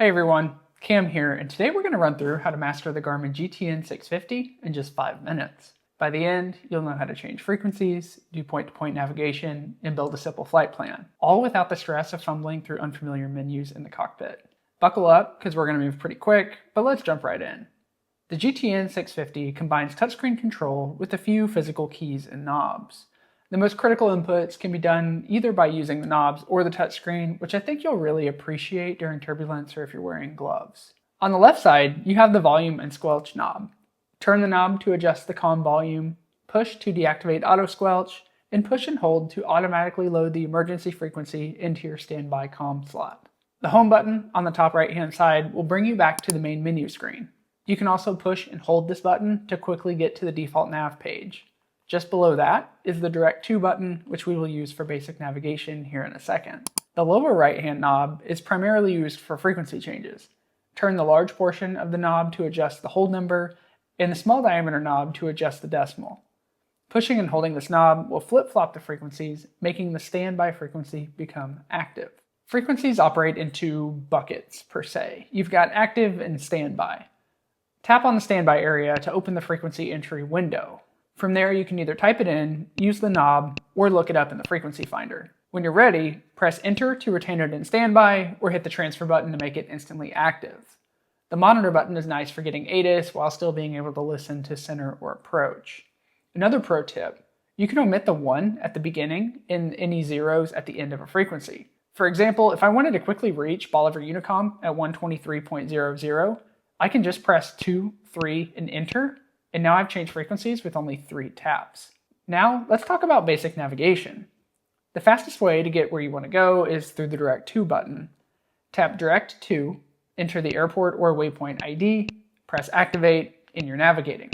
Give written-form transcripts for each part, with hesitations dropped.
Hey everyone, Cam here, and today we're going to run through how to master the Garmin GTN 650 in just 5 minutes. By the end, you'll know how to change frequencies, do point-to-point navigation, and build a simple flight plan, all without the stress of fumbling through unfamiliar menus in the cockpit. Buckle up, because we're going to move pretty quick, but let's jump right in. The GTN 650 combines touchscreen control with a few physical keys and knobs. The most critical inputs can be done either by using the knobs or the touchscreen, which I think you'll really appreciate during turbulence or if you're wearing gloves. On the left side, you have the volume and squelch knob. Turn the knob to adjust the comm volume, push to deactivate auto squelch, and push and hold to automatically load the emergency frequency into your standby comm slot. The home button on the top right hand side will bring you back to the main menu screen. You can also push and hold this button to quickly get to the default nav page. Just below that is the Direct To button, which we will use for basic navigation here in a second. The lower right-hand knob is primarily used for frequency changes. Turn the large portion of the knob to adjust the hold number, and the small diameter knob to adjust the decimal. Pushing and holding this knob will flip-flop the frequencies, making the standby frequency become active. Frequencies operate in two buckets, per se. You've got active and standby. Tap on the standby area to open the frequency entry window. From there, you can either type it in, use the knob, or look it up in the frequency finder. When you're ready, press enter to retain it in standby, or hit the transfer button to make it instantly active. The monitor button is nice for getting ATIS while still being able to listen to center or approach. Another pro tip, you can omit the 1 at the beginning and any zeros at the end of a frequency. For example, if I wanted to quickly reach Bolivar Unicom at 123.00, I can just press 2, 3, and enter, and now I've changed frequencies with only 3 taps. Now, let's talk about basic navigation. The fastest way to get where you want to go is through the Direct To button. Tap Direct To, enter the airport or waypoint ID, press Activate, and you're navigating.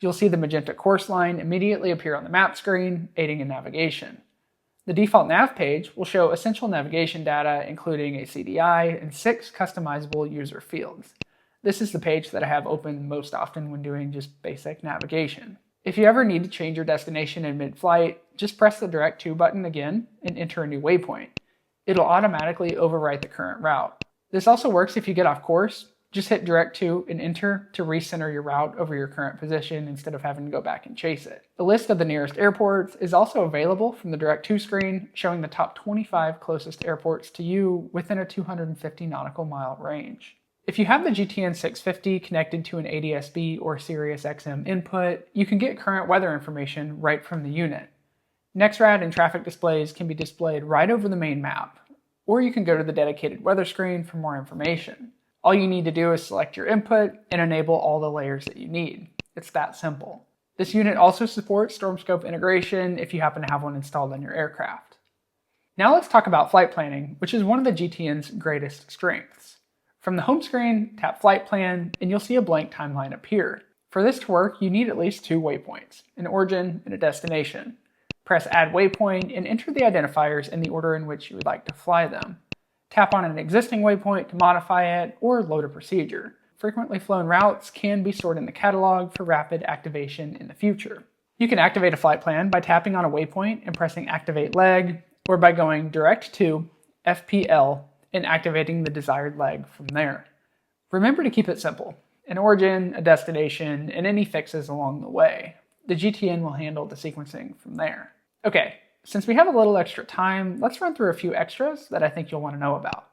You'll see the magenta course line immediately appear on the map screen, aiding in navigation. The default nav page will show essential navigation data, including a CDI and 6 customizable user fields. This is the page that I have open most often when doing just basic navigation. If you ever need to change your destination in mid-flight, just press the Direct To button again and enter a new waypoint. It'll automatically overwrite the current route. This also works if you get off course. Just hit Direct To and enter to recenter your route over your current position instead of having to go back and chase it. The list of the nearest airports is also available from the Direct To screen, showing the top 25 closest airports to you within a 250 nautical mile range. If you have the GTN 650 connected to an ADS-B or Sirius XM input, you can get current weather information right from the unit. NEXRAD and traffic displays can be displayed right over the main map, or you can go to the dedicated weather screen for more information. All you need to do is select your input and enable all the layers that you need. It's that simple. This unit also supports StormScope integration if you happen to have one installed on your aircraft. Now let's talk about flight planning, which is one of the GTN's greatest strengths. From the home screen, tap Flight Plan, and you'll see a blank timeline appear. For this to work, you need at least 2 waypoints, an origin and a destination. Press Add Waypoint and enter the identifiers in the order in which you would like to fly them. Tap on an existing waypoint to modify it or load a procedure. Frequently flown routes can be stored in the catalog for rapid activation in the future. You can activate a flight plan by tapping on a waypoint and pressing Activate Leg, or by going Direct To FPL and activating the desired leg from there. Remember to keep it simple. An origin, a destination, and any fixes along the way. The GTN will handle the sequencing from there. Okay, since we have a little extra time, let's run through a few extras that I think you'll want to know about.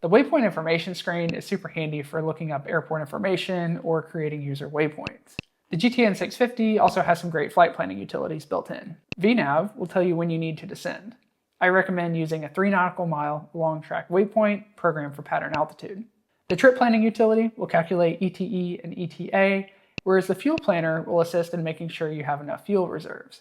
The waypoint information screen is super handy for looking up airport information or creating user waypoints. The GTN 650 also has some great flight planning utilities built in. VNav will tell you when you need to descend. I recommend using a 3 nautical mile long track waypoint programmed for pattern altitude. The trip planning utility will calculate ETE and ETA, whereas the fuel planner will assist in making sure you have enough fuel reserves.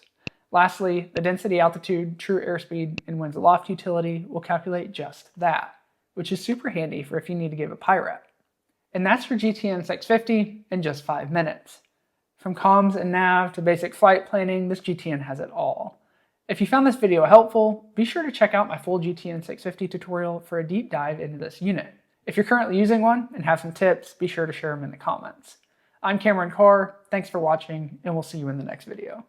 Lastly, the density altitude, true airspeed, and winds aloft utility will calculate just that, which is super handy for if you need to give a PIREP. And that's your GTN 650 in just 5 minutes. From comms and nav to basic flight planning, this GTN has it all. If you found this video helpful, be sure to check out my full GTN 650 tutorial for a deep dive into this unit. If you're currently using one and have some tips, be sure to share them in the comments. I'm Cameron Carr, thanks for watching, and we'll see you in the next video.